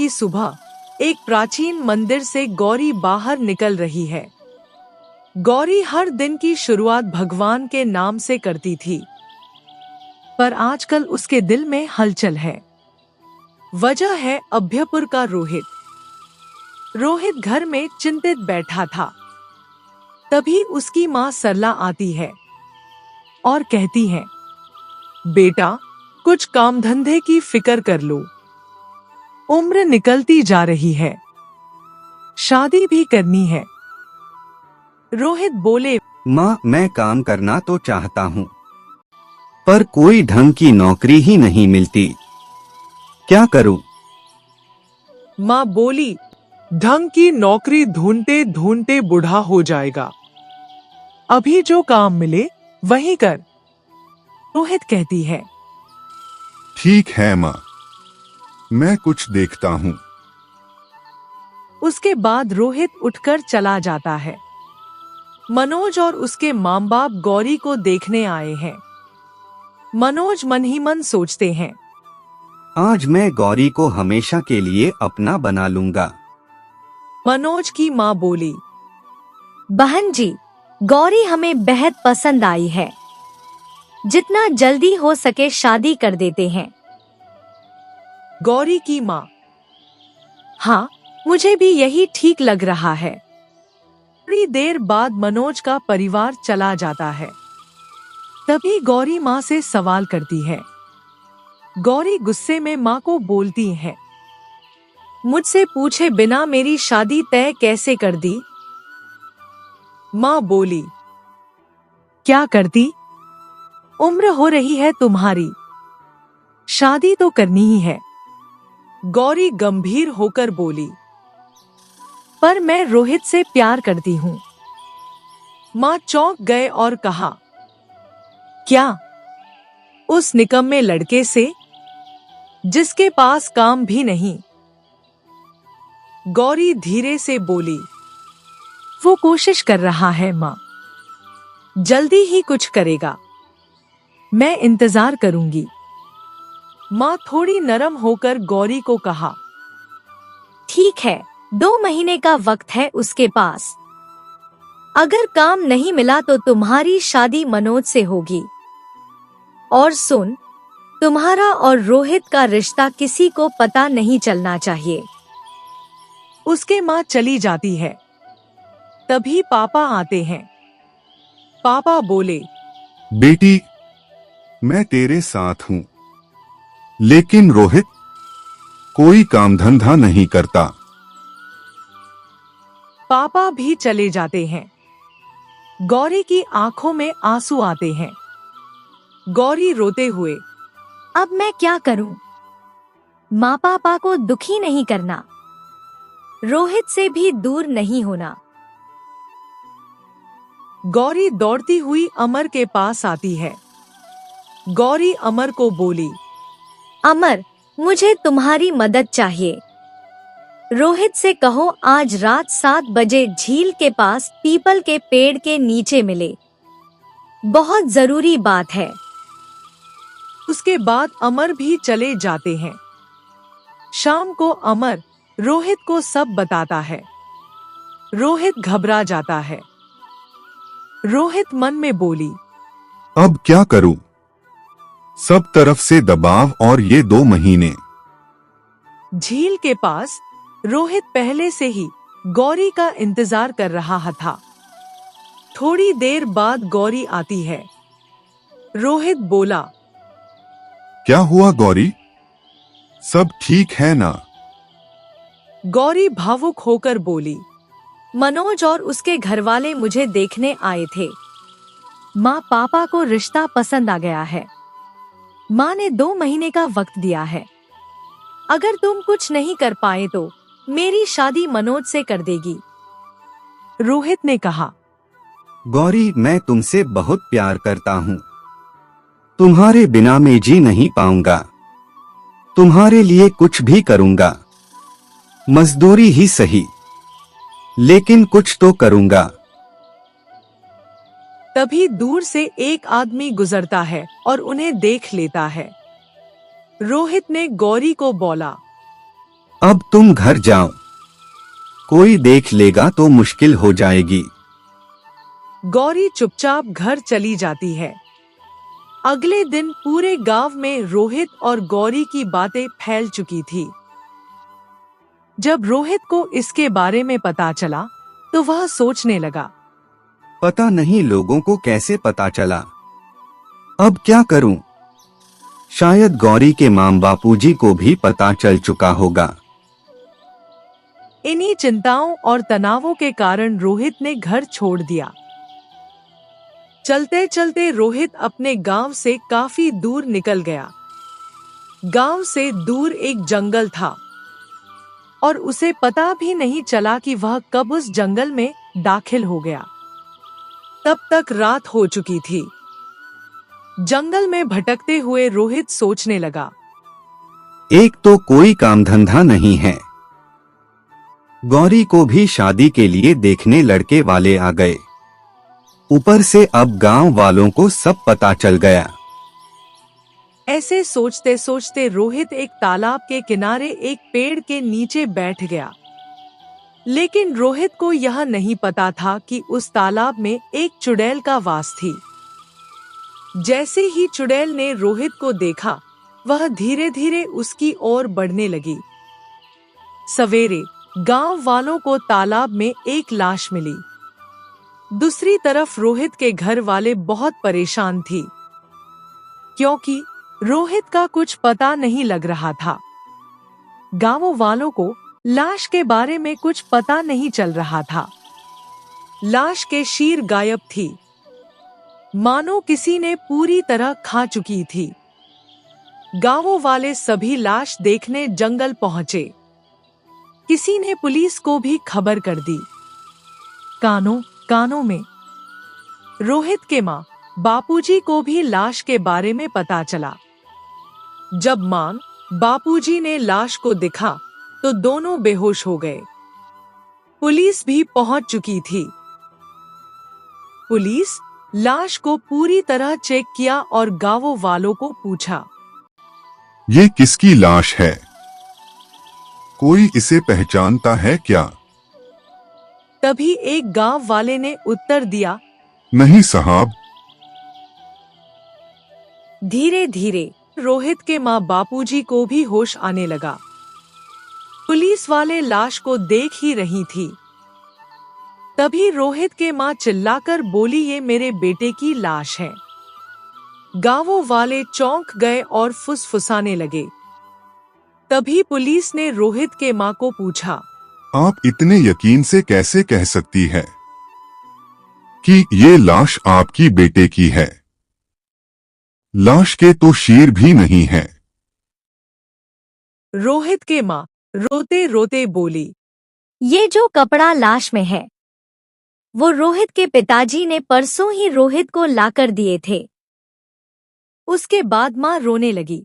की सुबह एक प्राचीन मंदिर से गौरी बाहर निकल रही है। गौरी हर दिन की शुरुआत भगवान के नाम से करती थी, पर आजकल उसके दिल में हलचल है। वजह है अभ्यपुर का रोहित। रोहित घर में चिंतित बैठा था। तभी उसकी माँ सरला आती है और कहती है, बेटा, कुछ काम धंधे की फिक्र कर लो। उम्र निकलती जा रही है, शादी भी करनी है। रोहित बोले, माँ, मैं काम करना तो चाहता हूँ, पर कोई ढंग की नौकरी ही नहीं मिलती, क्या करूँ? माँ बोली, ढंग की नौकरी ढूंढते ढूंढते बूढ़ा हो जाएगा। अभी जो काम मिले वही कर। रोहित कहती है, ठीक है माँ, मैं कुछ देखता हूँ। उसके बाद रोहित उठकर चला जाता है। मनोज और उसके माँ बाप गौरी को देखने आए हैं। मनोज मन ही मन सोचते हैं, आज मैं गौरी को हमेशा के लिए अपना बना लूंगा। मनोज की माँ बोली, बहन जी, गौरी हमें बेहद पसंद आई है। जितना जल्दी हो सके शादी कर देते हैं। गौरी की माँ, हाँ, मुझे भी यही ठीक लग रहा है। थोड़ी देर बाद मनोज का परिवार चला जाता है। तभी गौरी माँ से सवाल करती है। गौरी गुस्से में माँ को बोलती है, मुझसे पूछे बिना मेरी शादी तय कैसे कर दी? माँ बोली, क्या करती? उम्र हो रही है तुम्हारी, शादी तो करनी ही है। गौरी गंभीर होकर बोली, पर मैं रोहित से प्यार करती हूँ। माँ चौंक गए और कहा, क्या? उस निकम्मे लड़के से, जिसके पास काम भी नहीं? गौरी धीरे से बोली, वो कोशिश कर रहा है माँ, जल्दी ही कुछ करेगा, मैं इंतजार करूंगी। माँ थोड़ी नरम होकर गौरी को कहा, ठीक है, 2 महीने का वक्त है उसके पास। अगर काम नहीं मिला तो तुम्हारी शादी मनोज से होगी। और सुन, तुम्हारा और रोहित का रिश्ता किसी को पता नहीं चलना चाहिए। उसके माँ चली जाती है। तभी पापा आते हैं। पापा बोले, बेटी, मैं तेरे साथ हूँ, लेकिन रोहित कोई काम धंधा नहीं करता। पापा भी चले जाते हैं। गौरी की आंखों में आंसू आते हैं। गौरी रोते हुए, अब मैं क्या करूं? माँ पापा को दुखी नहीं करना, रोहित से भी दूर नहीं होना। गौरी दौड़ती हुई अमर के पास आती है। गौरी अमर को बोली, अमर, मुझे तुम्हारी मदद चाहिए। रोहित से कहो आज रात 7 बजे झील के पास पीपल के पेड़ के नीचे मिले। बहुत जरूरी बात है। उसके बाद अमर भी चले जाते हैं। शाम को अमर रोहित को सब बताता है। रोहित घबरा जाता है। रोहित मन में बोली, अब क्या करूं? सब तरफ से दबाव और ये 2 महीने। झील के पास रोहित पहले से ही गौरी का इंतजार कर रहा था। थोड़ी देर बाद गौरी आती है। रोहित बोला, क्या हुआ गौरी? सब ठीक है ना? गौरी भावुक होकर बोली, मनोज और उसके घरवाले मुझे देखने आए थे। माँ पापा को रिश्ता पसंद आ गया है। माँ ने 2 महीने का वक्त दिया है। अगर तुम कुछ नहीं कर पाए तो मेरी शादी मनोज से कर देगी। रोहित ने कहा, गौरी, मैं तुमसे बहुत प्यार करता हूँ। तुम्हारे बिना मैं जी नहीं पाऊंगा। तुम्हारे लिए कुछ भी करूंगा, मजदूरी ही सही, लेकिन कुछ तो करूंगा। तभी दूर से एक आदमी गुजरता है और उन्हें देख लेता है। रोहित ने गौरी को बोला, अब तुम घर जाओ, कोई देख लेगा तो मुश्किल हो जाएगी। गौरी चुपचाप घर चली जाती है। अगले दिन पूरे गांव में रोहित और गौरी की बातें फैल चुकी थी। जब रोहित को इसके बारे में पता चला तो वह सोचने लगा, पता नहीं लोगों को कैसे पता चला, अब क्या करूं? शायद गौरी के मां बापूजी को भी पता चल चुका होगा। इन्हीं चिंताओं और तनावों के कारण रोहित ने घर छोड़ दिया। चलते चलते रोहित अपने गांव से काफी दूर निकल गया। गांव से दूर एक जंगल था और उसे पता भी नहीं चला कि वह कब उस जंगल में दाखिल हो गया। तब तक रात हो चुकी थी। जंगल में भटकते हुए रोहित सोचने लगा, एक तो कोई काम धंधा नहीं है, गौरी को भी शादी के लिए देखने लड़के वाले आ गए, ऊपर से अब गांव वालों को सब पता चल गया। ऐसे सोचते सोचते रोहित एक तालाब के किनारे एक पेड़ के नीचे बैठ गया। लेकिन रोहित को यह नहीं पता था कि उस तालाब में एक चुड़ैल का वास थी। जैसे ही चुड़ैल ने रोहित को देखा, वह धीरे धीरे उसकी ओर बढ़ने लगी। सवेरे गांव वालों को तालाब में एक लाश मिली। दूसरी तरफ रोहित के घर वाले बहुत परेशान थी, क्योंकि रोहित का कुछ पता नहीं लग रहा था। गांव वालों को लाश के बारे में कुछ पता नहीं चल रहा था। लाश के शीर गायब थी, मानो किसी ने पूरी तरह खा चुकी थी। गांव वाले सभी लाश देखने जंगल पहुंचे। किसी ने पुलिस को भी खबर कर दी। कानों में रोहित के मां बापूजी को भी लाश के बारे में पता चला। जब मां बापूजी ने लाश को देखा तो दोनों बेहोश हो गए। पुलिस भी पहुंच चुकी थी। पुलिस लाश को पूरी तरह चेक किया और गांव वालों को पूछा, ये किसकी लाश है? कोई इसे पहचानता है क्या? तभी एक गांव वाले ने उत्तर दिया, नहीं साहब। धीरे धीरे रोहित के मां बापूजी को भी होश आने लगा। पुलिस वाले लाश को देख ही रही थी। तभी रोहित के मां चिल्लाकर बोली, ये मेरे बेटे की लाश है। गांव वाले चौंक गए और फुसफुसाने लगे। तभी पुलिस ने रोहित के मां को पूछा, आप इतने यकीन से कैसे कह सकती है कि ये लाश आपकी बेटे की है? लाश के तो शीर भी नहीं है। रोहित के मां रोते रोते बोली, ये जो कपड़ा लाश में है, वो रोहित के पिताजी ने परसों ही रोहित को लाकर दिए थे। उसके बाद मां रोने लगी।